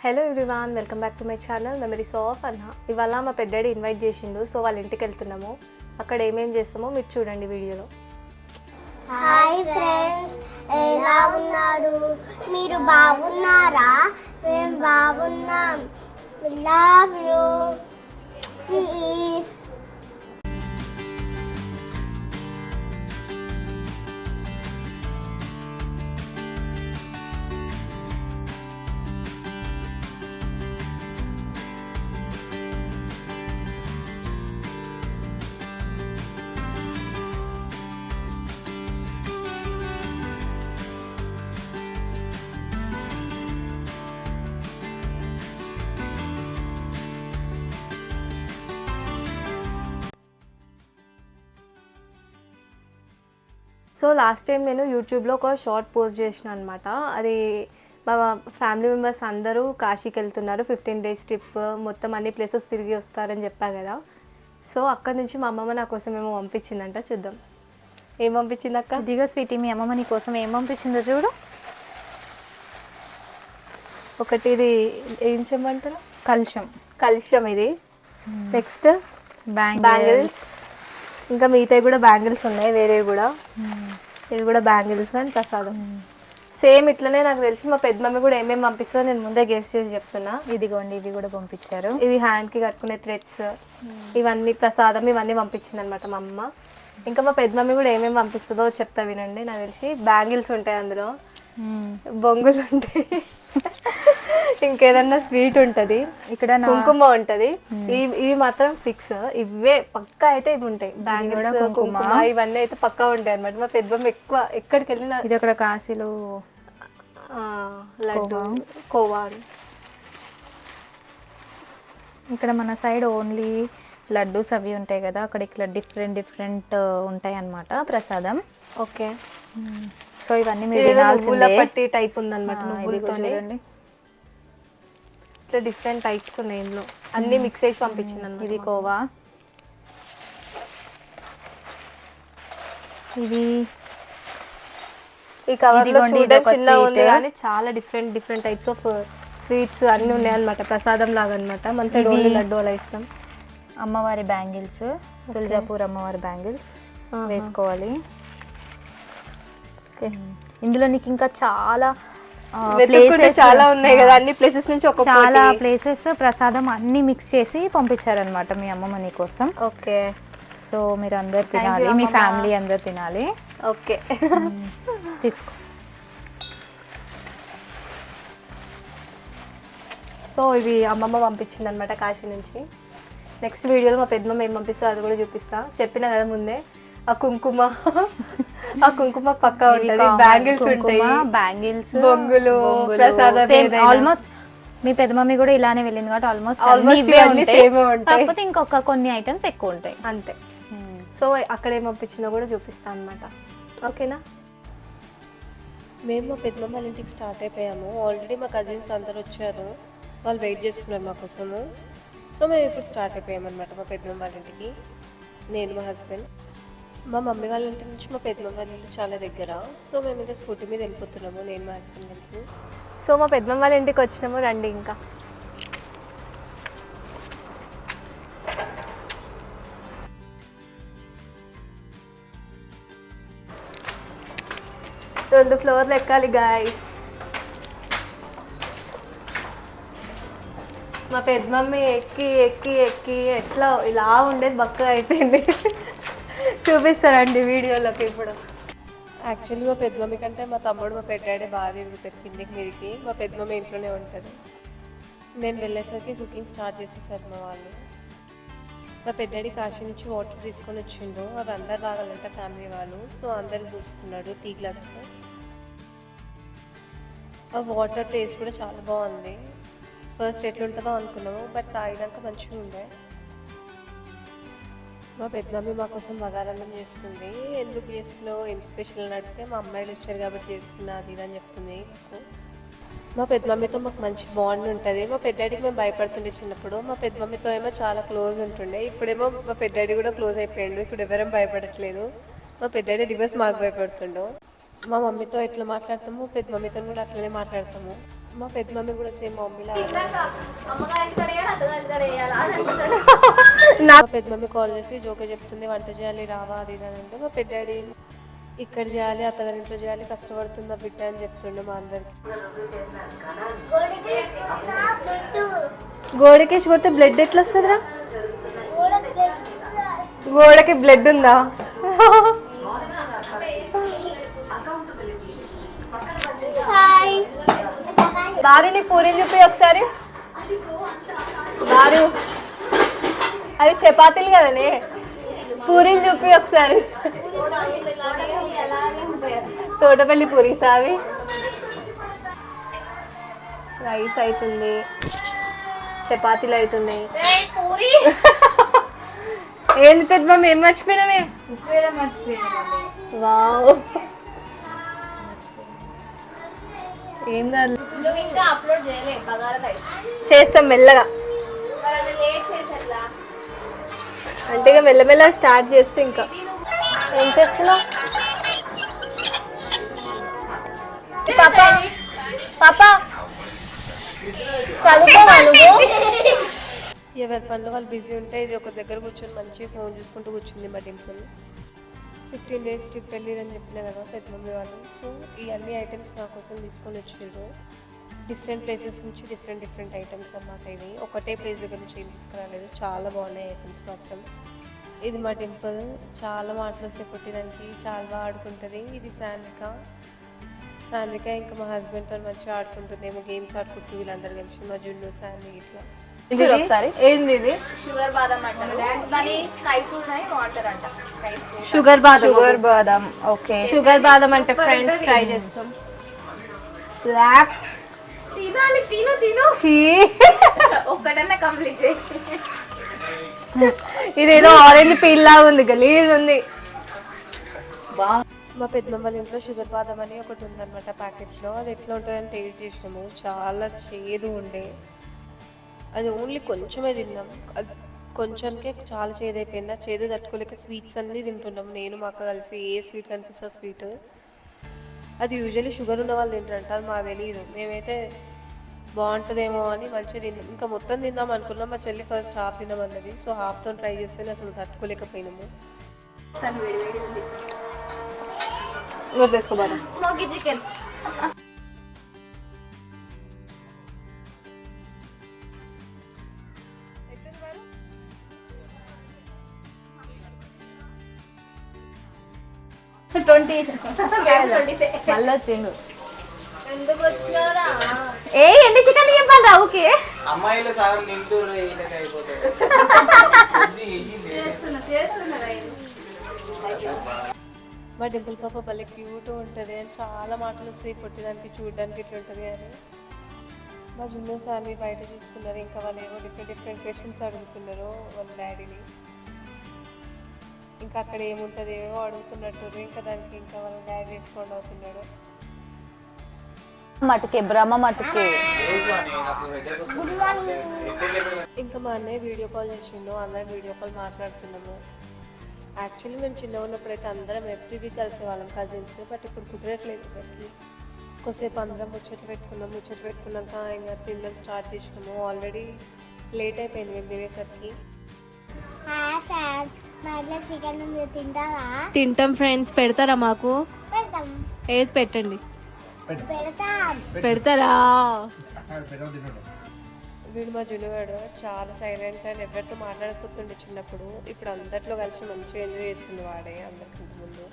Hello everyone, welcome back to my channel memories of అన్న. ఇవాళ మా పెద్దాడి ఇన్వైట్ చేసిండు, సో వాళ్ళ ఇంటికి వెళ్తున్నాము. అక్కడ ఏమేమి చేస్తామో మీరు చూడండి వీడియోలో. హాయ్ ఫ్రెండ్స్, ఎలా ఉన్నారు? మీరు బాగున్నారా? మేము బాగున్నాం. Love you. Please. So last time నేను యూట్యూబ్లో ఒక షార్ట్ పోస్ట్ చేసిన అనమాట. అది మా ఫ్యామిలీ మెంబర్స్ అందరూ కాశీకి వెళ్తున్నారు, 15 days ట్రిప్, మొత్తం అన్ని ప్లేసెస్ తిరిగి వస్తారని చెప్పా కదా. సో అక్కడి నుంచి మా అమ్మమ్మ నా కోసం ఏమో పంపించిందంట. చూద్దాం ఏం పంపించింది అక్క. ఇదిగో స్వీటీ, మీ అమ్మమ్మ నీ కోసం ఏం పంపించిందో చూడు. ఒకటి ఇది ఏం చెమ్మంటారు, కలుషం ఇది. నెక్స్ట్ బ్యాంగిల్స్, ఇంకా మిగతాయి కూడా బ్యాంగిల్స్ ఉన్నాయి, వేరేవి కూడా. ఇవి కూడా బ్యాంగిల్స్ అండ్ ప్రసాదం. సేమ్ ఇట్లనే నాకు తెలిసి మా పెద్ద మమ్మీ కూడా ఏమేమి పంపిస్తుందో నేను ముందే గెస్ చేసి చెప్తున్నా. ఇదిగోండి, ఇవి కూడా పంపించారు. ఇవి హ్యాండ్కి కట్టుకునే థ్రెడ్స్, ఇవన్నీ ప్రసాదం, ఇవన్నీ పంపించింది అనమాట మా అమ్మ. ఇంకా మా పెద్ద మమ్మీ కూడా ఏమేమి పంపిస్తుందో చెప్తా వినండి. నాకు తెలిసి బ్యాంగిల్స్ ఉంటాయి, అందులో బొంగులు ఉంటాయి, ఇంకేదన్నా స్వీట్ ఉంటుంది, ఇక్కడ కుంకుమ ఉంటుంది. ఇవి మాత్రం ఫిక్స్, ఇవే పక్కా అయితే ఇవి ఉంటాయి. బ్యాంగిల్స్, కుంకుమ, ఇవన్నీ అయితే పక్కా ఉంటాయి అనమాట. మా పెద్దమ్మ ఎక్కువ ఎక్కడికి వెళ్ళినా ఇది అక్కడ కాశీలో లడ్డు, కోవా. ఇక్కడ మన సైడ్ ఓన్లీ లడ్డూస్ అవి ఉంటాయి కదా, అక్కడ ఇక్కడ డిఫరెంట్ ఉంటాయి అన్నమాట ప్రసాదం. ఓకే, సో ఇవన్నీ మీరు పట్టి టైప్ ఉందన్నమాట. నువ్వులతోనే ఇట్లా డిఫరెంట్ టైప్స్ ఉన్నాయి, ఇందులో అన్ని మిక్స్ చేసి పంపించింది అన్నమాట. ఇది కోవా, ఇది ఈ కవర్లో చూడడం చిన్నగా ఉంది కానీ చాలా డిఫరెంట్ టైప్స్ ఆఫ్ స్వీట్స్ అన్నీ ఉన్నాయి అన్నమాట. ప్రసాదం లాగా అనమాట. మన సైడ్ ఓన్లీ లడ్డు అలా ఇస్తాం. అమ్మవారి బ్యాంగిల్స్, తులజాపూర్ అమ్మవారి బ్యాంగిల్స్ వేసుకోవాలి. ఇందులో నీకు ఇంకా చాలా చాలా ఉన్నాయి కదా, అన్ని ప్లేసెస్ నుంచి చాలా ప్లేసెస్ ప్రసాదం అన్ని మిక్స్ చేసి పంపించారనమాట మీ అమ్మమ్మ నీ కోసం. ఓకే, సో మీరు అందరు తినాలి, మీ ఫ్యామిలీ అందరు తినాలి. ఓకే, తీసుకో. సో ఇవి అమ్మమ్మ పంపించింది అనమాట కాశీ నుంచి. నెక్స్ట్ వీడియోలో మా పెద్దమ్మ ఏం పంపిస్తుందో అది కూడా చూపిస్తా. చెప్పిన కదా ముందే, ఆ కుంకుమ పక్కా ఉంటుంది. బ్యాంగిల్స్ ఉంటాయి, బ్యాంగిల్స్, బొంగులు, ప్రసాదం. ఆల్మోస్ట్ మీ పెద్ద మమ్మీ కూడా ఇలానే వెళ్ళింది కాబట్టి ఆల్మోస్ట్ కాకపోతే ఇంకొక కొన్ని ఐటమ్స్ ఎక్కువ ఉంటాయి అంతే. సో అక్కడ ఏం పంపించిందో కూడా చూపిస్తాను అనమాట. ఓకేనా. మేము మా పెద్దమ్మ వాళ్ళ ఇంటికి స్టార్ట్ అయిపోయాము. ఆల్రెడీ మా కజిన్స్ అందరు వచ్చారు, వాళ్ళు వెయిట్ చేస్తున్నారు మా కోసము. సో మేము ఇప్పుడు స్టార్ట్ అయిపోయామన్నమాట మా పెద్దమ్మ వాళ్ళ ఇంటికి. నేను, మా హస్బెండ్. మా మమ్మీ వాళ్ళ ఇంటి నుంచి మా పెద్దమ్మ వాళ్ళ ఇల్లు చాలా దగ్గర. సో మేము ఇంకా స్కూటీ మీద వెళ్ళిపోతున్నాము, నేను మా హస్బెండ్ కలిసి. సో మా పెద్దమ్మ వాళ్ళ ఇంటికి వచ్చినాము, రండి. ఇంకా రెండు ఫ్లోర్లు ఎక్కాలి గాయస్. మా పెద్ద మమ్మీ ఎక్కి ఎక్కి ఎక్కి ఎట్లా ఇలా ఉండేది బక్కగా అయిపోయింది. చూపిస్తారండి వీడియోలోకి ఇప్పుడు. యాక్చువల్లీ మా పెద్ద మమ్మీ కంటే మా తమ్ముడు, మా పెద్దాడే బాగా తిరుగుతారు కిందికి మీదకి. మా పెద్ద మమ్మీ ఇంట్లోనే ఉంటుంది. నేను వెళ్ళేసరికి కుకింగ్ స్టార్ట్ చేసేసారు మా వాళ్ళు. మా పెద్దాడి కాశీ నుంచి వాటర్ తీసుకొని వచ్చిండు, అవి అందరు తాగాలంట ఫ్యామిలీ వాళ్ళు. సో అందరు చూస్తున్నాడు టీ గ్లాస్లో. ఆ వాటర్ టేస్ట్ కూడా చాలా బాగుంది. ఫస్ట్ ఎట్లుంటుందో అనుకున్నాము, బట్ తాగినాక మంచిగా ఉండే. మా పెద్ద మమ్మీ మా కోసం బగారన్నం చేస్తుంది. ఎందుకు చేస్తున్నావు, ఏం స్పెషల్ అని అడిగితే మా అమ్మాయిలు వచ్చారు కాబట్టి చేస్తున్నా అది ఇది అని చెప్తుంది. మా పెద్ద మమ్మీతో మాకు మంచి బాండ్ ఉంటుంది. మా పెద్దాడికి మేము భయపడుతుండే చిన్నప్పుడు. మా పెద్ద మమ్మీతో ఏమో చాలా క్లోజ్ ఉంటుండే. ఇప్పుడేమో మా పెద్దాడి కూడా క్లోజ్ అయిపోయాడు. ఇప్పుడు ఎవరేం భయపడట్లేదు. మా పెద్దాడి రివర్స్ మాకు భయపడుతుండో. మా మమ్మీతో ఎట్లా మాట్లాడతాము, పెద్ద మమ్మీతో కూడా అట్లనే మాట్లాడతాము. మా పెద్ద మమ్మీ కూడా సేమ్ మమ్మీలా. మా పెద్ద మమ్మీ కాల్ చేసి జోకే చెప్తుంది వంట చేయాలి రావా అది ఇది అని అంటే, మా పెద్ద డాడీ ఇక్కడ చేయాలి అత్తగారింట్లో చేయాలి కష్టపడుతుందా బిడ్డ అని చెప్తుండే మా అందరికి. గోడకేసి కొడితే బ్లడ్ ఎట్లా వస్తుందిరా? గోడకి బ్లడ్ ఉందా? హాయ్ బారు, నీ పూరీలు చూపి ఒకసారి. బారు అవి చపాతీలు కదనే, పూరీలు చూపి ఒకసారి. తోటపల్లి పూరి సావి. రైస్ అవుతుంది, చపాతీలు అవుతున్నాయి. ఏంది పెద్ద మమ్మీ ఏం మర్చిపోయినావే? వావ్ ఏం కాదు, చేస్తాం మెల్లగా. అంటే ఇక మెల్లమెల్లగా స్టార్ట్ చేస్తే ఇంకా. ఏం చేస్తున్నావు పాపా? పాపా చదువుకోవా నువ్వు? ఎవరి పనులు వాళ్ళు బిజీ ఉంటే ఇది ఒక దగ్గర కూర్చొని మంచిగా ఫోన్ చూసుకుంటూ కూర్చుంది మా డింపుల్. 15 days ట్రిప్ వెళ్ళిరని చెప్పిన కదా పెద్ద మమ్మీ వాళ్ళు. సో ఈ అన్ని ఐటమ్స్ నా కోసం తీసుకొని వచ్చిండ్రు. డిఫరెంట్ ప్లేసెస్ నుంచి డిఫరెంట్ ఐటమ్స్ అన్నమాట. ఇవి ఒకటే ప్లేస్ దగ్గర నుంచి ఏం తీసుకురాలేదు, చాలా బాగున్నాయి ఐటమ్స్ మాత్రం. ఇది మా డింపుల్, చాలా మాటలు వస్తే కొట్టేదానికి, చాలా బాగా ఆడుకుంటుంది. ఇది శాన్విక ఇంకా మా హస్బెండ్తో మంచిగా ఆడుకుంటుంది, ఏమో గేమ్స్ ఆడుకుంటుంది వీళ్ళందరూ కలిసి, మా జున్ను శాన్వి ఇట్లా. ఒకసారి ఏంది ఇది? షుగర్ బాదం అంటారు దాని, స్కై ఫ్రూట్ అని వాటర్ అంట. షుగర్ బాదం. షుగర్ బాదం, ఓకే. షుగర్ బాదం అంటే ఫ్రెండ్స్ ట్రై చేస్తాం. బ్లాక్ ఒక్కటన్నా కంప్లీట్ చేసి. ఇదేదో ఆరెంజ్ పీల్ లాగా ఉంది, గలీజ్ ఉంది. మా పెద్దమ్మ వాళ్ళ ఇంట్లో షుగర్ బాదం అని ఒకటి ఉందన్నమాట ప్యాకెట్లో. అది ఎట్లా ఉంటుందని టేస్ట్ చేసినాము, చాలా చేదు ఉండే. అది ఓన్లీ కొంచెమే తిన్నాం, కొంచెంకే చాలా చేదు అయిపోయింది. ఆ చేదు తట్టుకోలేక స్వీట్స్ అన్నీ తింటున్నాం, నేను మా అక్క కలిసి. ఏ స్వీట్ కనిపిస్తా స్వీట్, అది యూజువల్లీ షుగర్ ఉన్న వాళ్ళు తింటారంట, అది మాకు తెలియదు. మేమైతే బాగుంటుందేమో అని మంచిగా తిన్నాం. ఇంకా మొత్తం తిందాం అనుకున్నాం, మా చెల్లి ఫస్ట్ హాఫ్ తినమన్నది. సో హాఫ్తో ట్రై చేస్తేనే అసలు తట్టుకోలేకపోయినాము. తీసుకోబాలి స్మోకీ చికెన్. మళ్ళీ వచ్చిండు. ఎందుకు వచ్చినారా? ఏ ఎన్ని చికెన్ చెప్పాలి రావుకి? అమ్మాయిలు సగం తింటూరు అయిపోతుంది. మా డింపుల్ పాప భలే క్యూట్ ఉంటుంది అని చాలా మాటలు వస్తాయి కొట్టేదానికి, చూడడానికి ఇట్లా ఉంటుంది అని. మా జున్ను సామి బయట చూస్తున్నారు, ఇంకా వాళ్ళు ఏవో డిఫరెంట్ క్వశ్చన్స్ అడుగుతున్నారు వాళ్ళ డాడీని. ఇంకా అక్కడ ఏముంటుంది ఏమేమో అడుగుతున్నట్టు, ఇంకా దానికి ఇంకా వాళ్ళ డాడీ రెస్పాండ్ అవుతున్నాడు. మటుకే బ్రహ్మ మటుకే. ఇంకా మా అన్నయ్య వీడియో కాల్ చేసిండు, అందరం వీడియో కాల్ మాట్లాడుతున్నాము. యాక్చువల్లీ మేము చిన్నగా ఉన్నప్పుడైతే అందరం ఎవ్రీ వీక్ కలిసేవాళ్ళం కజిన్స్, బట్ ఇప్పుడు కుదరట్లేదు ఇప్పటికి. కొద్దిసేపు అందరం ముచ్చట్లు పెట్టుకున్నాక ఇంకా తినడం స్టార్ట్ చేసినాము. ఆల్రెడీ లేట్ అయిపోయింది మేము తినేసరికి. చికెన్ తింటారా? తింటాం ఫ్రెండ్స్. పెడతారా మాకు? పెడతాం. ఏది పెట్టండి. పెడతాం. పెడతారా? వీడు మా జునుగాడు చాలా సైలెంట్ అండ్ ఎవరితో మాట్లాడుకుంటుండే చిన్నప్పుడు. ఇప్పుడు అందరిలో కలిసి మంచిగా ఎంజాయ్ చేస్తుంది వాడే అందరికంటే ముందు.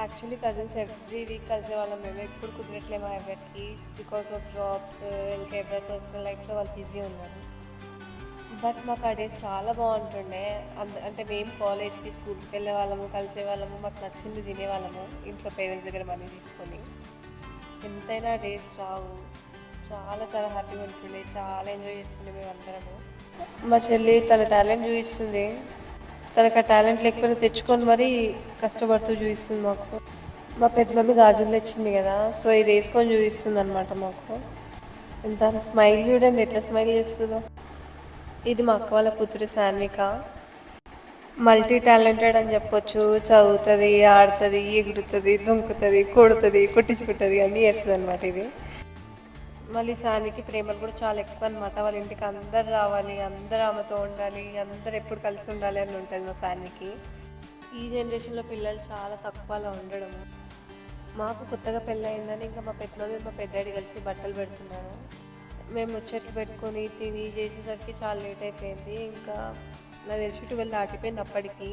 యాక్చువల్లీ కజిన్స్ ఎవ్రీ వీక్ కలిసే వాళ్ళం మేము, ఎప్పుడు కుదరట్లేమో ఎవరికి, బికాస్ ఆఫ్ జాబ్స్, ఇంకా ఎవరి పర్సనల్ లైఫ్లో వాళ్ళు బిజీ ఉన్నారు. బట్ మాకు ఆ డేస్ చాలా బాగుంటుండే. అంటే మేము కాలేజ్కి స్కూల్స్కి వెళ్ళే వాళ్ళము, కలిసే వాళ్ళము, మాకు నచ్చింది తినేవాళ్ళము ఇంట్లో పేరెంట్స్ దగ్గర మనీ తీసుకొని. ఎంతైనా డేస్ రావు, చాలా చాలా హ్యాపీగా ఉంటుండే, చాలా ఎంజాయ్ చేస్తుండే మేము అందరము. మా చెల్లి తన టాలెంట్ చూపిస్తుంది, తనకు ఆ టాలెంట్ లేకపోతే తెచ్చుకొని మరీ కష్టపడుతూ చూపిస్తుంది మాకు. మా పెద్ద మమ్మీ గాజులు తెచ్చింది కదా, సో ఇది వేసుకొని చూపిస్తుంది అనమాట మాకు. ఎంత స్మైల్ చూడండి ఎట్లా స్మైల్ చేస్తుందో. ఇది మా అక్క వాళ్ళ కూతురు శాన్విక, మల్టీ టాలెంటెడ్ అని చెప్పొచ్చు. చదువుతుంది, ఆడుతుంది, ఎగురుతుంది, దుంకుతుంది, కొడుతుంది, కొట్టించుకుంటుంది అన్నీ చేస్తుంది అనమాట. ఇది మళ్ళీ సాన్వికి ప్రేమలు కూడా చాలా ఎక్కువ అనమాట. వాళ్ళ ఇంటికి అందరు రావాలి, అందరు ఆమెతో ఉండాలి, అందరు ఎప్పుడు కలిసి ఉండాలి అని ఉంటుంది మా సాన్వికి. ఈ జనరేషన్లో పిల్లలు చాలా తక్కువలో ఉండడము. మాకు కొత్తగా పెళ్ళయిందని ఇంకా మా పెద్దమమ్మి మా పెద్దాడి కలిసి బట్టలు పెడుతున్నారు. మేము ముచ్చట్లు పెట్టుకొని తిని చేసేసరికి చాలా లేట్ అయిపోయింది. ఇంకా నాకు తెలిసి 12 దాటిపోయింది అప్పటికి.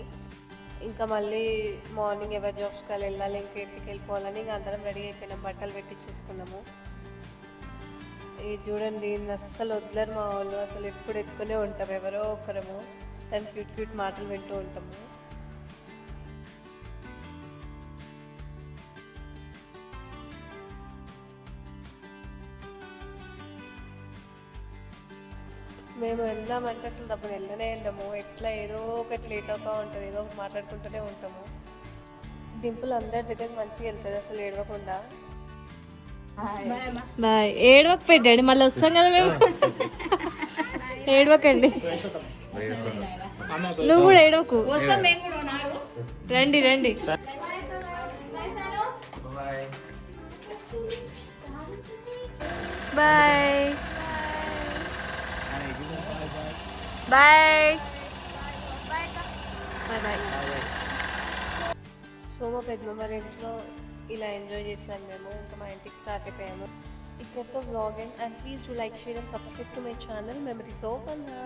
ఇంకా మళ్ళీ మార్నింగ్ ఎవరి జాబ్స్కి వాళ్ళు వెళ్ళాలి, ఇంకా ఇంటికి వెళ్ళిపోవాలని ఇంకా అందరం రెడీ అయిపోయినాం, బట్టలు పెట్టించేసుకున్నాము. ఇది చూడండి, అస్సలు వదలరు మా వాళ్ళు, అసలు ఎప్పుడు ఎత్తుకునే ఉంటాం ఎవరో ఒకరము. దాని క్యూట్ క్యూట్ మాటలు వింటూ ఉంటాము. మేము వెళ్దామంటే అసలు తప్పని వెళ్ళము. ఎట్లా ఏదో ఒకటి లేట్ అవుతూ ఉంటుంది, ఏదో ఒకటి మాట్లాడుకుంటూనే ఉంటాము. డింపుల్ అందరి దగ్గరికి మంచిగా వెళ్తుంది అసలు ఏడవకుండా. బాయ్. ఏడవక పెట్టండి, మళ్ళీ వస్తాం కదా మేము. ఏడవకండి, నువ్వు కూడా ఏడవకు. రండి రండి. Bye bye bye bye. So మా పెద్దమ్మ ఇంట్లో ఇలా ఎంజాయ్ చేసాను మేము. ఇంకా మా ఇంటికి స్టార్ట్ అయిపోయాము. ఇక్కడితో vlog and please do like, share and subscribe to my channel memories of అన్నా.